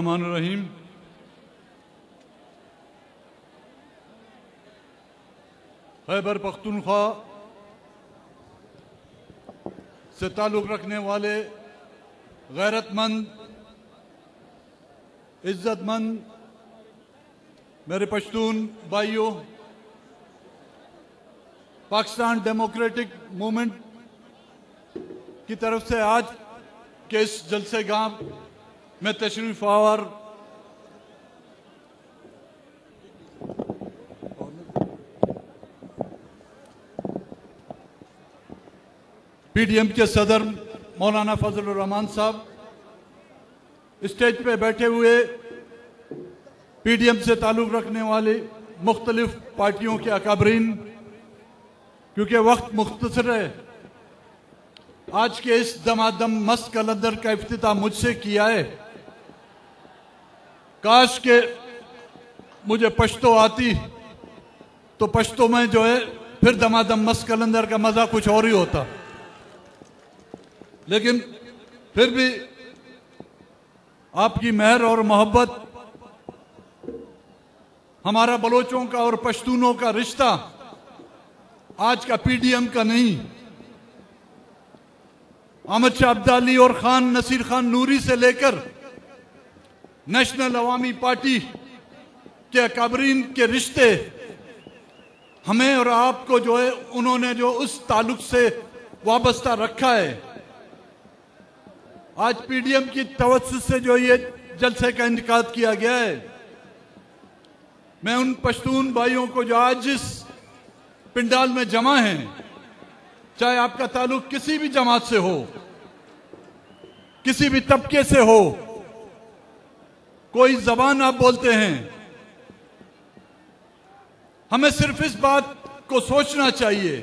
बिस्मिल्लाहिर्रहमानिर्रहीम। खैबर पख्तूनख्वा से ताल्लुक़ रखने वाले गैरतमंद, इज्जतमंद मेरे पश्तून भाइयों, पाकिस्तान डेमोक्रेटिक मूवमेंट की तरफ से आज के इस जलसे गाह में तशरीफ आवर पीडीएम के सदर मौलाना फजलुर रहमान साहब, स्टेज पे बैठे हुए पीडीएम से ताल्लुक़ रखने वाले मुख्तलिफ पार्टियों के अकाबरीन, क्योंकि वक्त मुख्तसर है, आज के इस दमादम मस्त कलंदर का इफ्तिताह मुझसे किया है। काश के मुझे पश्तो आती तो पश्तो में जो है फिर दमादम मस्त कलंदर का मजा कुछ और ही होता, लेकिन फिर भी आपकी मेहर और मोहब्बत, हमारा बलोचों का और पश्तूनों का रिश्ता आज का पीडीएम का नहीं, अहमद शाह अब्दाली और खान नसीर खान नूरी से लेकर नेशनल अवामी पार्टी के अकाबरीन के रिश्ते, हमें और आपको जो है उन्होंने जो उस ताल्लुक से वाबस्ता रखा है। आज पीडीएम की तवज्जुह से जो ये जलसे का इनेकाद किया गया है, मैं उन पश्तून भाइयों को जो आज इस पिंडाल में जमा हैं, चाहे आपका ताल्लुक किसी भी जमात से हो, किसी भी तबके से हो, कोई जबान आप बोलते हैं, हमें सिर्फ इस बात को सोचना चाहिए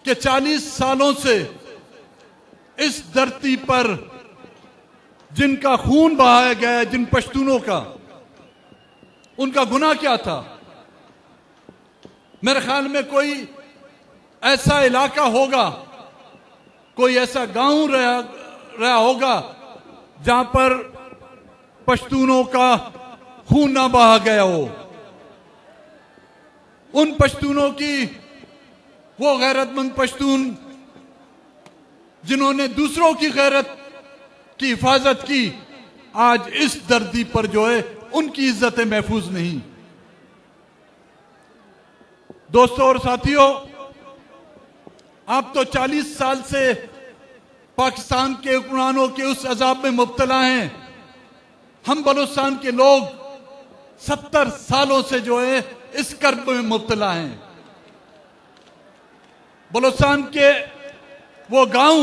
कि 40 सालों से इस धरती पर जिनका खून बहाया गया है, जिन पश्तूनों का, उनका गुनाह क्या था। मेरे ख्याल में कोई ऐसा इलाका होगा, कोई ऐसा गांव रहा होगा जहां पर पश्तूनों का खून ना बहा गया हो। उन पश्तूनों की, वो गैरतमंद पश्तून जिन्होंने दूसरों की गैरत की हिफाजत की, आज इस धरती पर जो है उनकी इज्जतें महफूज नहीं। दोस्तों और साथियों, आप तो 40 साल से पाकिस्तान के हुक्मरानों के उस अजाब में मुब्तला हैं। हम बलूचिस्तान के लोग 70 सालों से जो है इस कर्ब में मुब्तला हैं। बलूचिस्तान के वो गांव,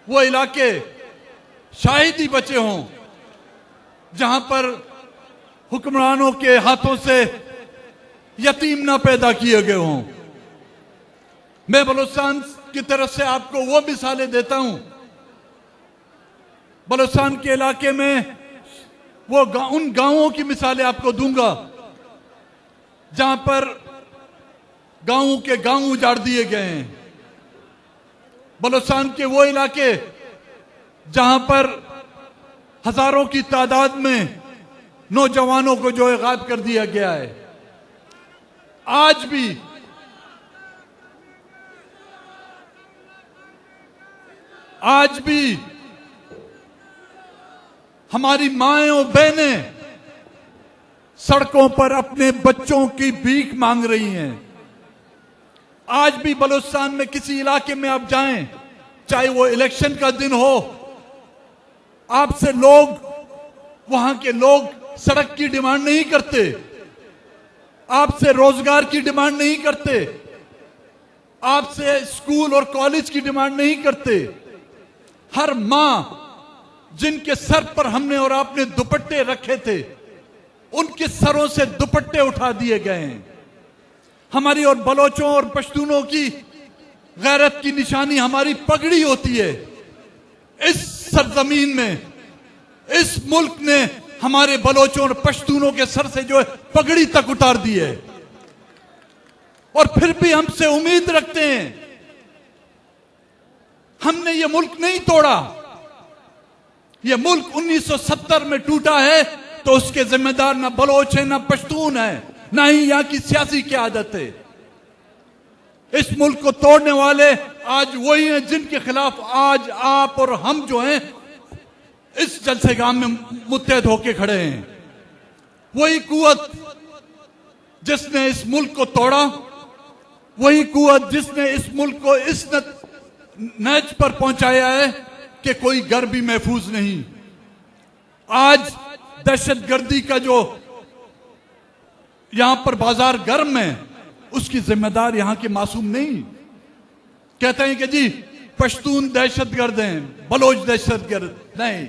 वो इलाके शायद ही बचे हों जहां पर हुक्मरानों के हाथों से यतीम ना पैदा किए गए हों। मैं बलूचिस्तान की तरफ से आपको वो मिसालें देता हूं। बलूचिस्तान के इलाके में वो उन गांवों की मिसालें आपको दूंगा जहां पर गांवों के गांव उजाड़ दिए गए हैं। बलूचिस्तान के वो इलाके जहां पर हजारों की तादाद में नौजवानों को जो है गायब कर दिया गया है। आज भी हमारी माएं और बहनें सड़कों पर अपने बच्चों की भीख मांग रही हैं। आज भी बलूचिस्तान में किसी इलाके में आप जाएं, चाहे वो इलेक्शन का दिन हो, आपसे लोग, वहां के लोग सड़क की डिमांड नहीं करते, आपसे रोजगार की डिमांड नहीं करते, आपसे स्कूल और कॉलेज की डिमांड नहीं करते। हर मां जिनके सर पर हमने और आपने दुपट्टे रखे थे, उनके सरों से दुपट्टे उठा दिए गए हैं। हमारी और बलोचों और पश्तूनों की गैरत की निशानी हमारी पगड़ी होती है। इस सरजमीन में, इस मुल्क ने हमारे बलोचों और पश्तूनों के सर से जो है पगड़ी तक उतार दी है, और फिर भी हमसे उम्मीद रखते हैं। हमने ये मुल्क नहीं तोड़ा, ये मुल्क 1970 में टूटा है तो उसके जिम्मेदार ना बलोच है, ना पश्तून है, ना ही यहां की सियासी क़यादत है। इस मुल्क को तोड़ने वाले आज वही हैं जिनके खिलाफ आज आप और हम जो हैं इस जलसेगाम में मुत्तहद होके खड़े हैं। वही कुव्वत जिसने इस मुल्क को तोड़ा, वही कुव्वत जिसने इस मुल्क को इस नच पर पहुंचाया है कि कोई घर भी महफूज नहीं। आज दहशतगर्दी का जो यहां पर बाजार गर्म है, उसकी जिम्मेदार यहां के मासूम नहीं। कहते हैं कि जी पश्तून दहशतगर्द हैं, बलोच दहशतगर्द नहीं।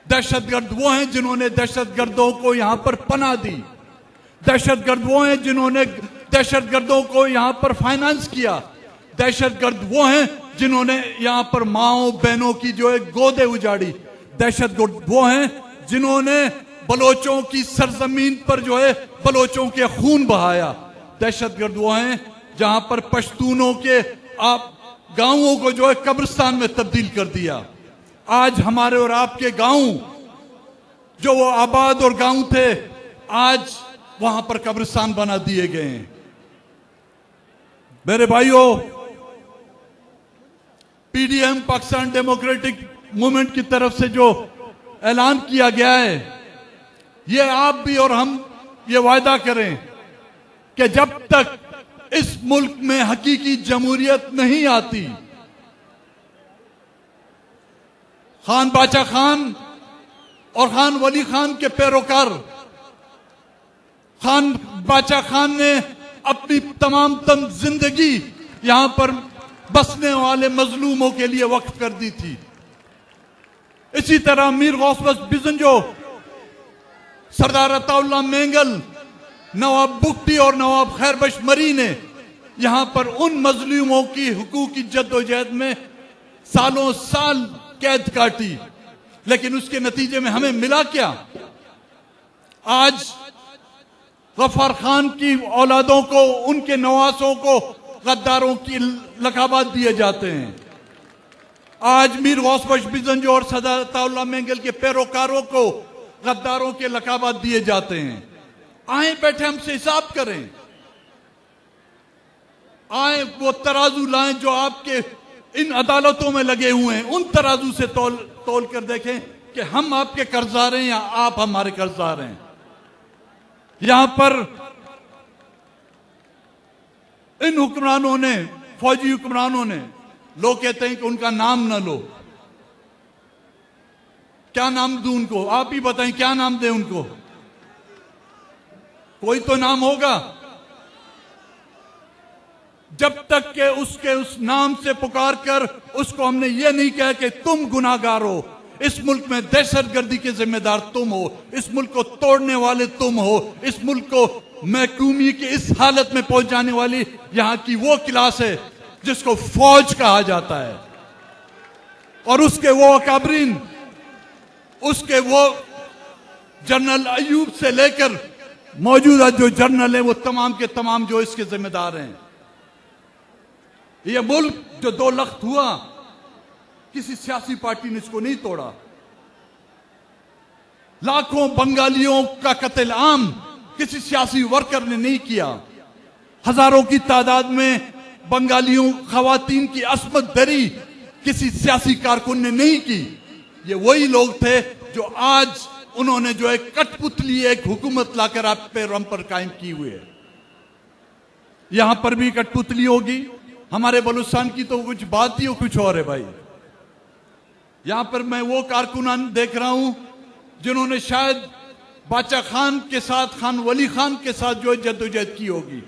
दहशतगर्द वो हैं जिन्होंने दहशतगर्दों को यहां पर पनाह दी। दहशतगर्द वो हैं जिन्होंने दहशतगर्दों को यहां पर फाइनेंस किया। दहशतगर्द वो हैं जिन्होंने यहां पर माओ बहनों की जो है गोदे उजाड़ी। दहशतगर्द वो हैं जिन्होंने बलोचों की सरजमीन पर जो है बलोचों के खून बहाया। दहशतगर्द वो हैं जहां पर पश्तूनों के आप गांवों को जो है कब्रिस्तान में तब्दील कर दिया। आज हमारे और आपके गांव जो वो आबाद और गांव थे, आज वहां पर कब्रिस्तान बना दिए गए हैं। मेरे भाइयों, पीडीएम पाकिस्तान डेमोक्रेटिक मूवमेंट की तरफ से जो ऐलान किया गया है, ये आप भी और हम ये वायदा करें कि जब तक इस मुल्क में हकीकी जमहूरियत नहीं आती, खान बाचा खान और खान वली खान के पैरोकार, खान बाचा खान ने अपनी तमाम जिंदगी यहां पर बसने वाले मजलूमों के लिए वक्फ कर दी थी। इसी तरह मीर गौस बिजंजो, सरदार अताउल्लाह मेंगल, नवाब बुख्ती और नवाब खैरबख्श मरी ने यहां पर उन मजलूमों की हुकूक की जद्दोजहद में सालों साल कैद काटी, लेकिन उसके नतीजे में हमें मिला क्या? आज गफ्फार खान की औलादों को, उनके नवासों को गद्दारों की लकाबात दिए जाते हैं। आज मीर गौस बिजंजो और सरदार अताउल्लाह मेंगल के पैरोकारों को गद्दारों के लकाबात दिए जाते हैं। आए बैठे हमसे हिसाब करें, आए वो तराजू लाएं जो आपके इन अदालतों में लगे हुए हैं, उन तराजू से तोल कर देखें कि हम आपके कर्जदार हैं या आप हमारे कर्जदार हैं। यहां पर इन हुक्मरानों ने, फौजी हुक्मरानों ने, लोग कहते हैं कि उनका नाम न लो। क्या नाम दूं उनको? आप ही बताएं, क्या नाम दें उनको? कोई तो नाम होगा। जब तक के उसके उस नाम से पुकार कर उसको हमने ये नहीं कहा कि तुम गुनाहगार हो, इस मुल्क में दहशतगर्दी के जिम्मेदार तुम हो, इस मुल्क को तोड़ने वाले तुम हो, इस मुल्क को महकूमी की इस हालत में पहुंचाने वाली यहां की वो क्लास है जिसको फौज कहा जाता है, और उसके वो अकाबरीन, उसके वो जनरल अयूब से लेकर मौजूदा जो जनरल है, वो तमाम के तमाम जो इसके जिम्मेदार हैं। ये मुल्क जो 2 लख्त हुआ, किसी सियासी पार्टी ने इसको नहीं तोड़ा। लाखों बंगालियों का कत्ल आम किसी सियासी वर्कर ने नहीं किया। हजारों की तादाद में बंगालियों खवातीन की अस्मत दरी किसी सियासी कारकुन ने नहीं की। ये वही लोग थे जो आज उन्होंने जो एक कठपुतली एक हुकूमत लाकर आप पे रम पर कायम की हुई है। यहां पर भी कठपुतली होगी। हमारे बलूचिस्तान की तो कुछ बात ही कुछ और है भाई। यहां पर मैं वो कारकुनान देख रहा हूं जिन्होंने शायद बाचा खान के साथ, खान वली खान के साथ जो जद्दोजहद की होगी।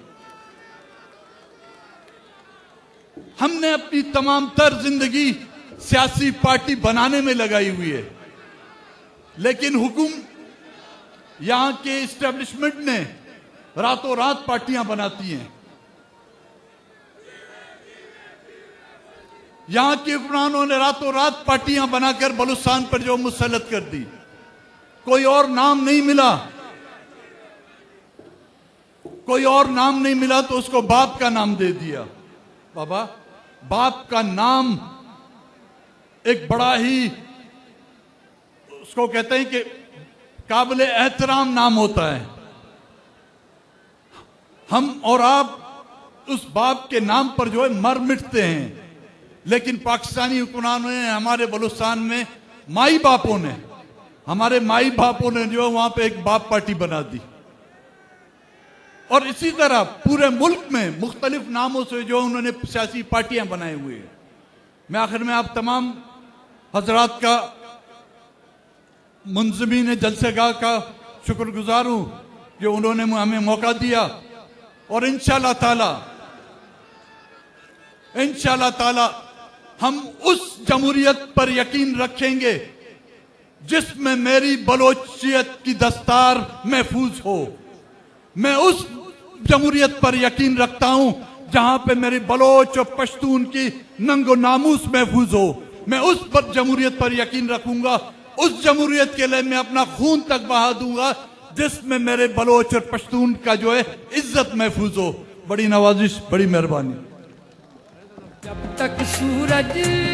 हमने अपनी तमाम तर जिंदगी सियासी पार्टी बनाने में लगाई हुई है, लेकिन हुकुम यहां के इस्टेब्लिशमेंट ने रातों रात पार्टियां बनाती हैं। यहां के हुक्मरानों ने रातों रात पार्टियां बनाकर बलूचिस्तान पर जो मुसल्लत कर दी। कोई और नाम नहीं मिला, कोई और नाम नहीं मिला तो उसको बाप का नाम दे दिया। बाबा, बाप का नाम एक बड़ा ही उसको कहते हैं कि काबिल एहतराम नाम होता है। हम और आप उस बाप के नाम पर जो है मर मिटते हैं, लेकिन पाकिस्तानी हुक्मरानों ने, हमारे बलूचिस्तान में हमारे माई बापों ने जो है वहां पे एक बाप पार्टी बना दी। और इसी तरह पूरे मुल्क में मुख्तलिफ नामों से जो उन्होंने सियासी पार्टियां बनाए हुए हैं। मैं आखिर में आप तमाम हजरात का, मुंजमीन जलसेगाह का शुक्रगुजार हूं जो उन्होंने हमें मौका दिया। और इंशाअल्लाह ताला हम उस जमहूरियत पर यकीन रखेंगे जिसमें मेरी बलोचियत की दस्तार महफूज हो। मैं उस जमहूरियत पर यकीन रखता हूं जहां पे मेरी बलोच और पश्तून की नंगो नामूस महफूज हो। मैं उस पर जमहूरियत पर यकीन रखूंगा। उस जमहूरियत के लिए मैं अपना खून तक बहा दूंगा जिसमें मेरे बलोच और पश्तून का जो है इज्जत महफूज हो। बड़ी नवाजिश, बड़ी मेहरबानी। जब तक सूरज